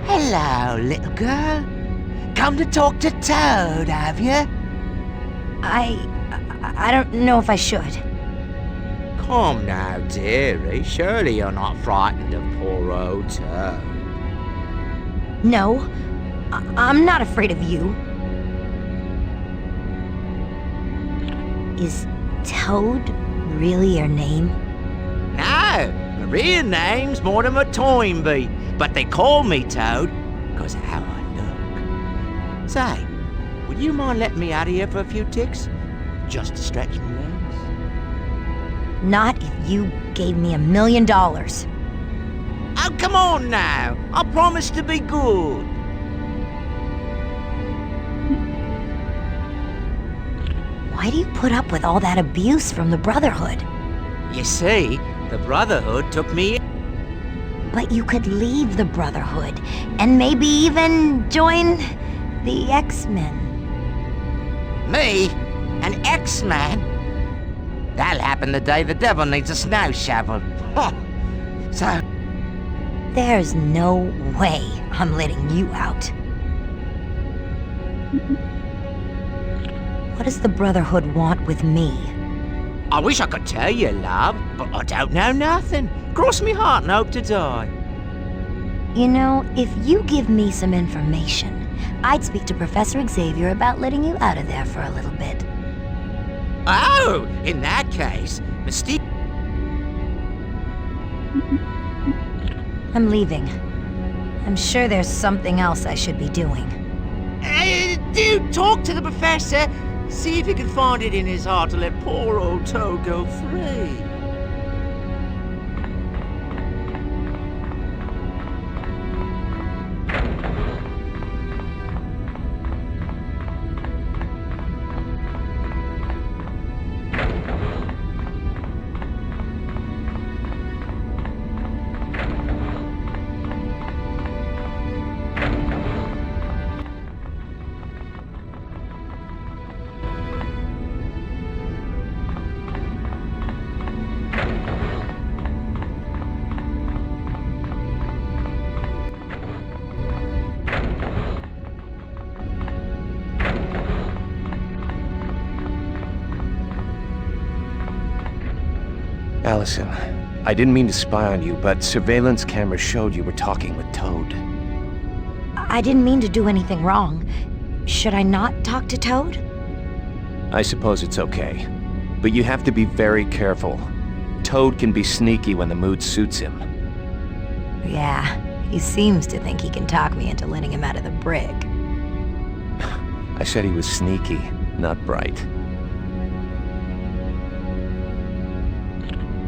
Hello, little girl. Come to talk to Toad, have you? I don't know if I should. Come now, dearie. Surely you're not frightened of poor old Toad. No, I'm not afraid of you. Is Toad really your name? No, my real name's Mortimer Toynbee, but they call me Toad because of how I look. Say, would you mind letting me out of here for a few ticks? Just to stretch my legs? Not if you gave me $1 million. Oh, come on now. I promise to be good. Why do you put up with all that abuse from the Brotherhood? You see, the Brotherhood took me in. But you could leave the Brotherhood and maybe even join the X-Men. Me? An X-Man? That'll happen the day the devil needs a snow shovel. Huh. So... There's no way I'm letting you out. What does the Brotherhood want with me? I wish I could tell you, love, but I don't know nothing. Cross me heart and hope to die. You know, if you give me some information, I'd speak to Professor Xavier about letting you out of there for a little bit. Oh, in that case, Mystique... I'm leaving. I'm sure there's something else I should be doing. Do talk to the professor. See if he can find it in his heart to let poor old Toad go free. Allison, I didn't mean to spy on you, but surveillance cameras showed you were talking with Toad. I didn't mean to do anything wrong. Should I not talk to Toad? I suppose it's okay, but you have to be very careful. Toad can be sneaky when the mood suits him. Yeah, he seems to think he can talk me into letting him out of the brig. I said he was sneaky, not bright.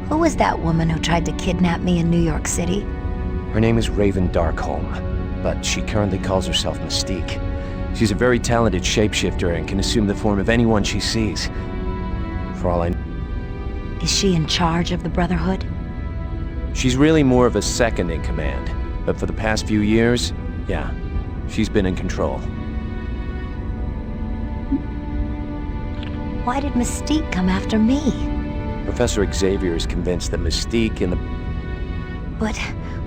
Who was that woman who tried to kidnap me in New York City? Her name is Raven Darkholme, but she currently calls herself Mystique. She's a very talented shapeshifter and can assume the form of anyone she sees. For all I know... Is she in charge of the Brotherhood? She's really more of a second in command, but for the past few years, yeah, she's been in control. Why did Mystique come after me? Professor Xavier is convinced that Mystique and the... But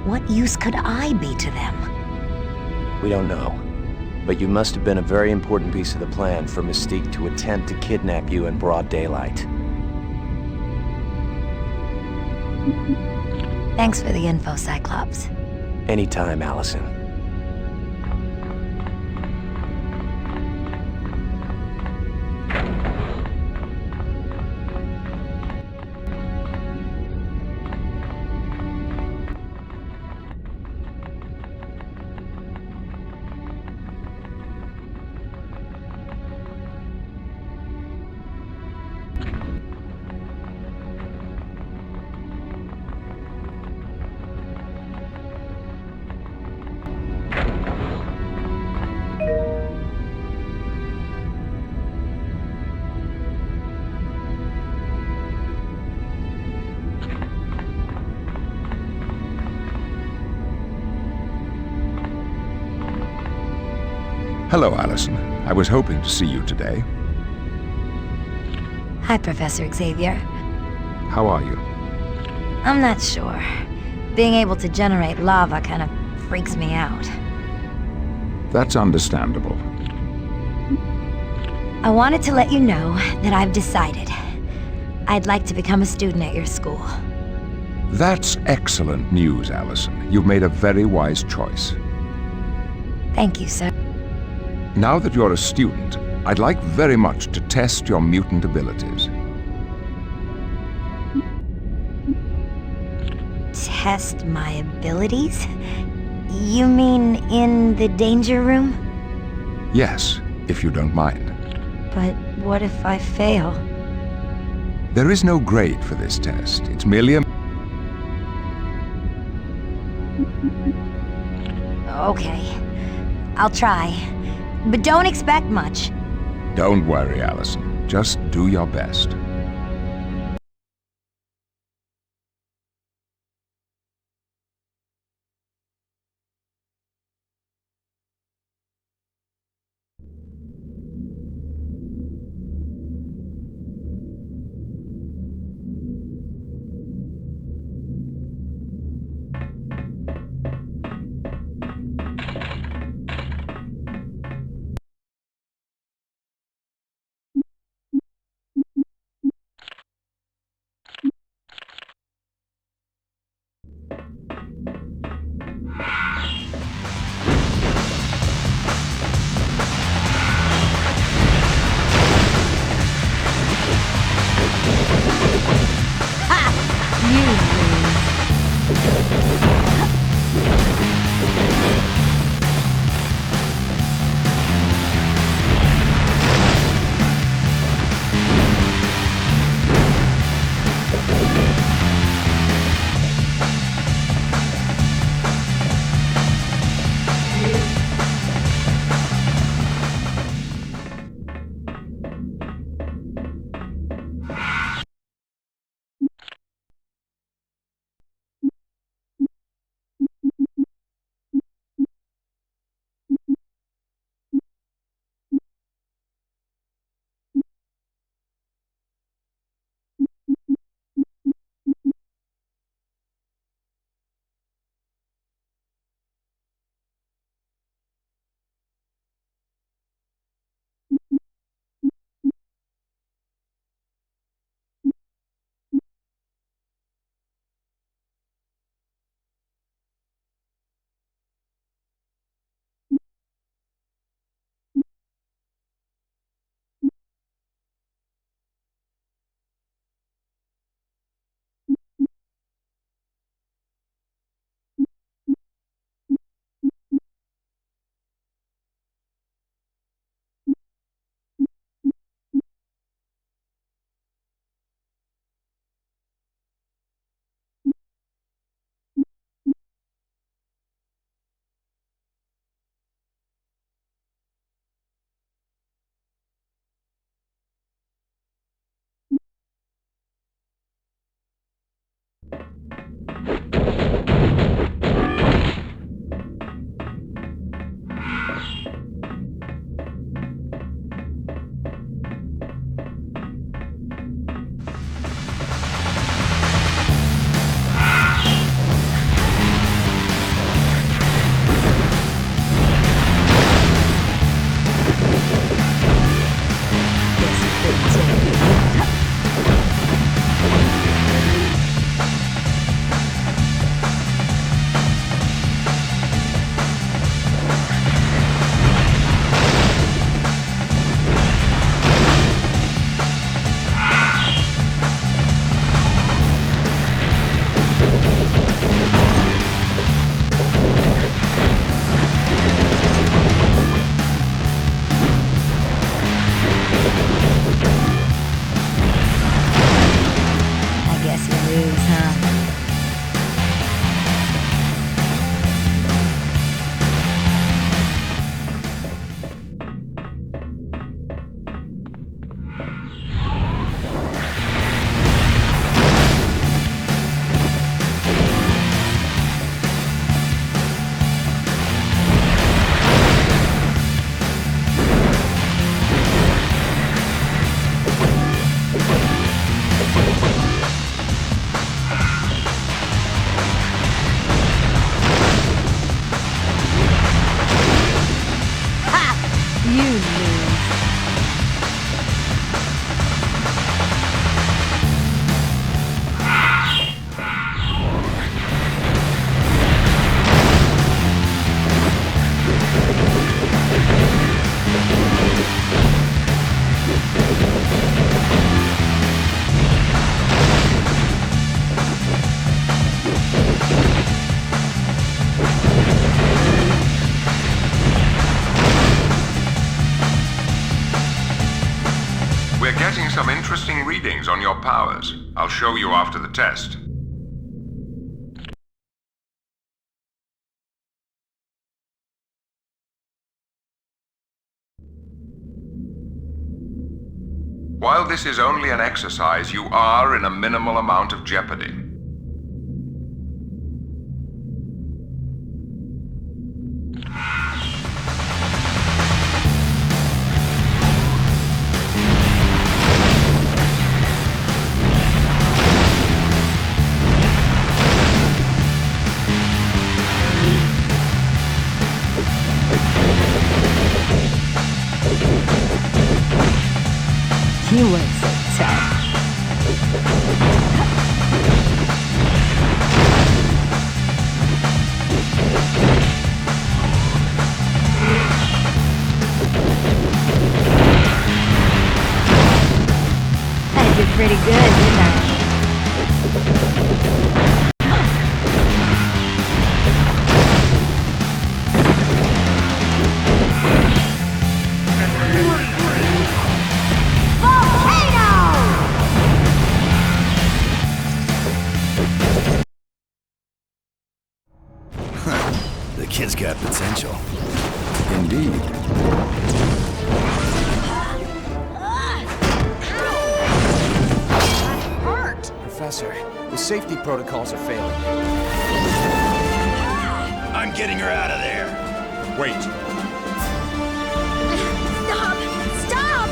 what use could I be to them? We don't know. But you must have been a very important piece of the plan for Mystique to attempt to kidnap you in broad daylight. Thanks for the info, Cyclops. Anytime, Allison. Hello, Allison. I was hoping to see you today. Hi, Professor Xavier. How are you? I'm not sure. Being able to generate lava kind of freaks me out. That's understandable. I wanted to let you know that I've decided. I'd like to become a student at your school. That's excellent news, Allison. You've made a very wise choice. Thank you, sir. Now that you're a student, I'd like very much to test your mutant abilities. Test my abilities? You mean in the danger room? Yes, if you don't mind. But what if I fail? There is no grade for this test. It's merely a... Okay. I'll try. But don't expect much. Don't worry, Allison. Just do your best. We're getting some interesting readings on your powers. I'll show you after the test. While this is only an exercise, you are in a minimal amount of jeopardy. You look so tough. I did pretty good, didn't I? The kid's got potential. Indeed. Professor, the safety protocols are failing. I'm getting her out of there. Wait. Stop! Stop!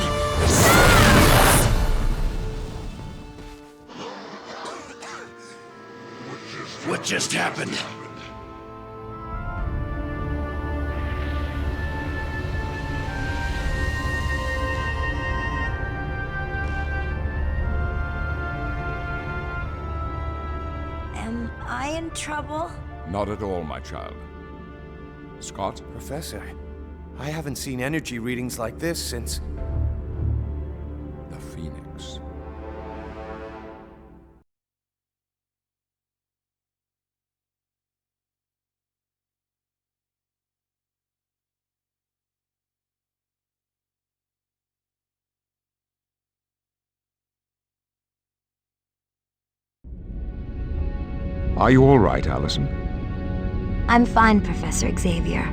What just happened? Am I in trouble? Not at all, my child. Scott? Professor, I haven't seen energy readings like this since... The Phoenix. Are you all right, Allison? I'm fine, Professor Xavier.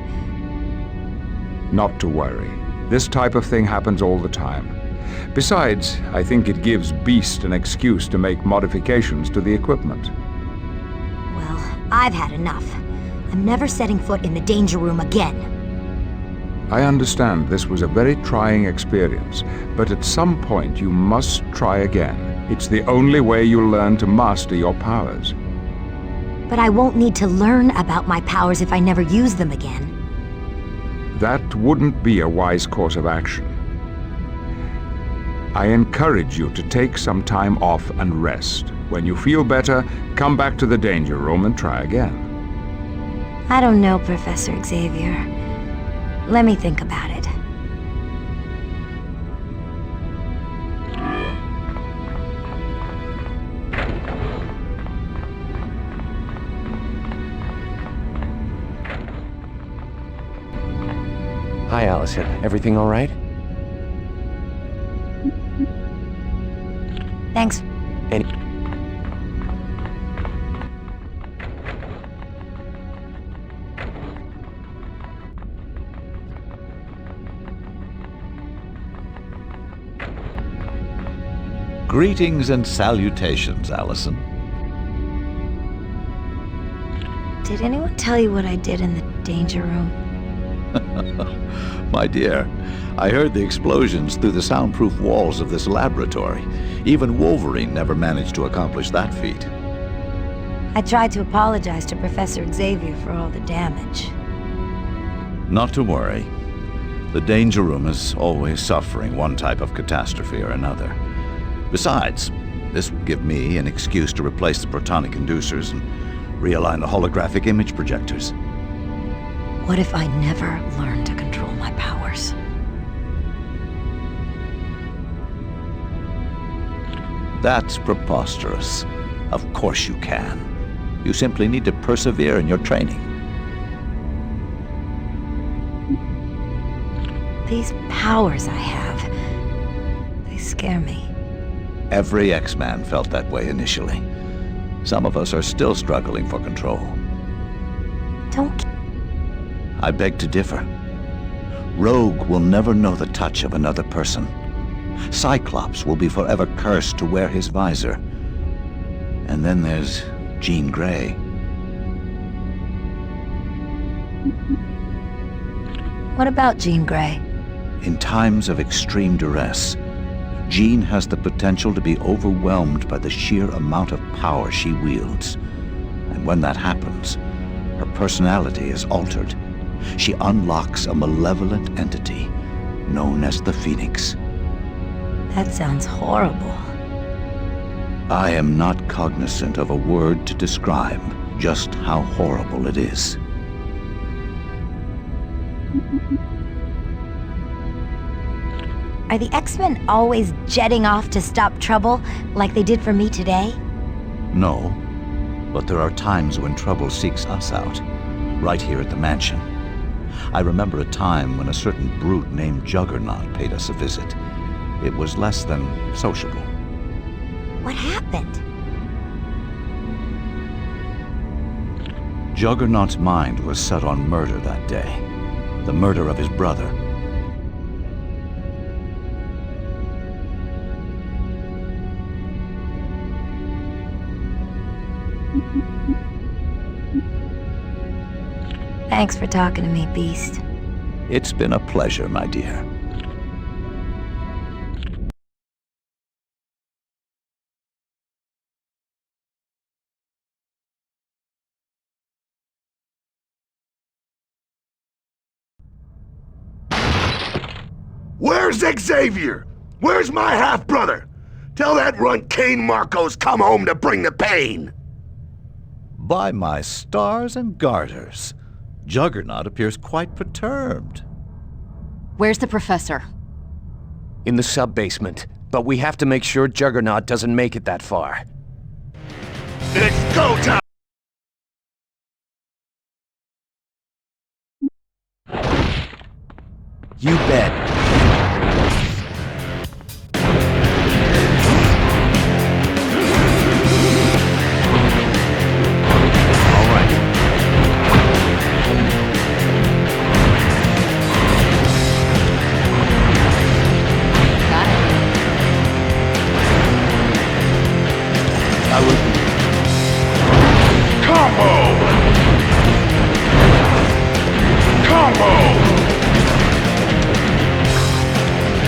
Not to worry. This type of thing happens all the time. Besides, I think it gives Beast an excuse to make modifications to the equipment. Well, I've had enough. I'm never setting foot in the danger room again. I understand this was a very trying experience, but at some point you must try again. It's the only way you'll learn to master your powers. But I won't need to learn about my powers if I never use them again. That wouldn't be a wise course of action. I encourage you to take some time off and rest. When you feel better, come back to the danger room and try again. I don't know, Professor Xavier. Let me think about it. Hi, Allison. Everything all right? Thanks. Any... Greetings and salutations, Allison. Did anyone tell you what I did in the danger room? My dear, I heard the explosions through the soundproof walls of this laboratory. Even Wolverine never managed to accomplish that feat. I tried to apologize to Professor Xavier for all the damage. Not to worry. The danger room is always suffering one type of catastrophe or another. Besides, this will give me an excuse to replace the protonic inducers and realign the holographic image projectors. What if I never learned to control my powers? That's preposterous. Of course you can. You simply need to persevere in your training. These powers I have, they scare me. Every X-Man felt that way initially. Some of us are still struggling for control. Don't... I beg to differ. Rogue will never know the touch of another person. Cyclops will be forever cursed to wear his visor. And then there's Jean Grey. What about Jean Grey? In times of extreme duress, Jean has the potential to be overwhelmed by the sheer amount of power she wields. And when that happens, her personality is altered. She unlocks a malevolent entity known as the Phoenix. That sounds horrible. I am not cognizant of a word to describe just how horrible it is. Are the X-Men always jetting off to stop trouble, like they did for me today? No, but there are times when trouble seeks us out, right here at the mansion. I remember a time when a certain brute named Juggernaut paid us a visit. It was less than sociable. What happened? Juggernaut's mind was set on murder that day. The murder of his brother. Thanks for talking to me, Beast. It's been a pleasure, my dear. Where's Xavier? Where's my half-brother? Tell that runt Kane Marcos come home to bring the pain. By my stars and garters, Juggernaut appears quite perturbed. Where's the professor? In the sub-basement, but we have to make sure Juggernaut doesn't make it that far. It's go time! You bet. Got it.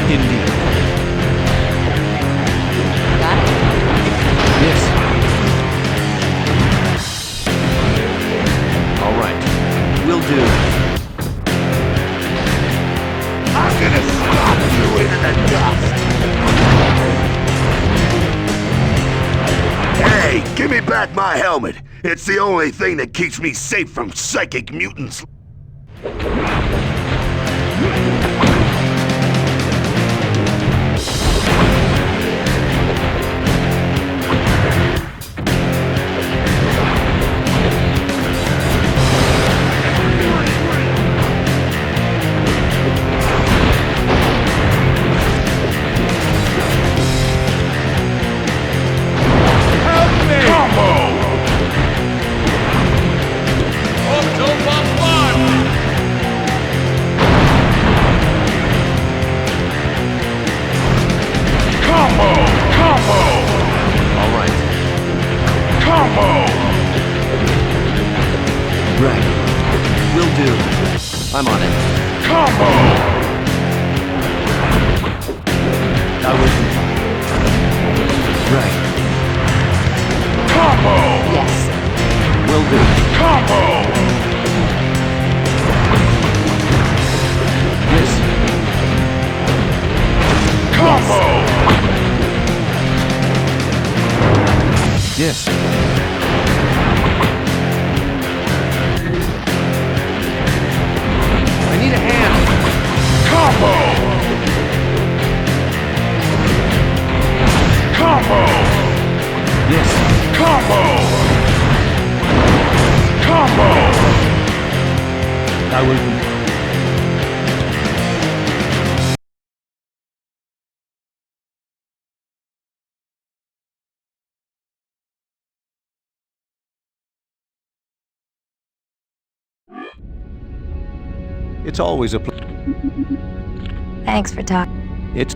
Indeed. Got it. Yes. All right. Will do. I'm gonna slap you into the dust! Hey, give me back my helmet! It's the only thing that keeps me safe from psychic mutants. Right. Will do. I'm on it. Combo! I will. Right. Combo! Yes. Will do. Combo! Yes. Combo! Yes. I need a hand. Combo! Combo! Yes. Combo! Combo! I will. It's always a Thanks for talking. It's